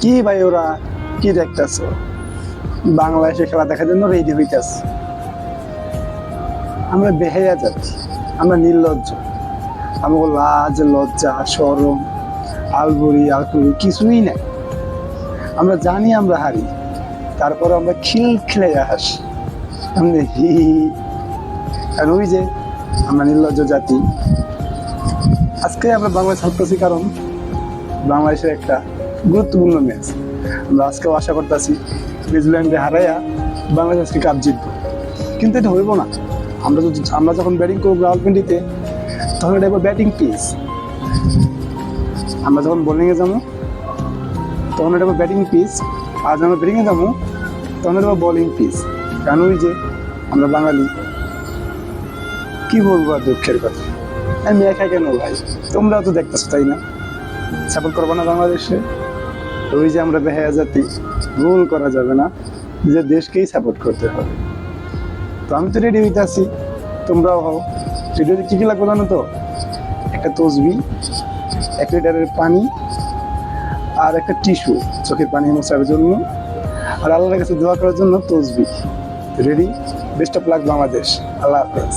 কি ভাই ওরা কি দেখতেছো? বাংলাদেশে খেলা দেখার জন্য রেডি হইতেছে। আমরা বেহাইয়া যাচ্ছি, আমরা নির্লজ্জ। আমাকে লাজ লজ্জা শরম আলবুড়ি আলকুড়ি কিছুই নাই। আমরা জানি আমরা হারি, তারপর আমরা খিলখিলে হাসি। আমরা হি হি হি। আর ওই যে আমরা নির্লজ্জ জাতি। আজকে আমরা বাংলাদেশ হারতেছি কারণ বাংলাদেশের একটা গুরুত্বপূর্ণ ম্যাচ। আমরা আজকেও আশা করতেছি নিউজিল্যান্ডে হারাইয়া বাংলাদেশ আজকে কাপ জিতবো, কিন্তু এটা হইব না। আমরা যখন ব্যাটিং করবো রাওয়ালপিন্ডিতে, তখন এটা ব্যাটিং পিচ। আমরা যখন বোলিংয়ে যাবো তখন এটা ব্যাটিং পিচ, আর যখন ব্যাটিংয়ে যাবো তখন এটা বোলিং পিচ। কারণ ওই যে আমরা বাঙালি, কি বলবো আর দুঃখের কথা। আমি একা কেন ভাই, তোমরাও তো দেখতেছো তাই না? সাপোর্ট করবো না বাংলাদেশে? ওই যে আমরা বেহায়া জাতি, ভুল করা যাবে না, নিজের দেশকেই সাপোর্ট করতে হবে। তো আমি তো রেডি হইতে আছি, তোমরাও হও রেডি। কি কি লাগবে জানো তো? একটা তসবি, 1 লিটারের পানি, আর একটা টিস্যু চোখের পানি মোছার জন্য, আর আল্লাহর কাছে দোয়া করার জন্য তসবি। Ready? Best of luck Bangladesh. আল্লাহ হাফেজ।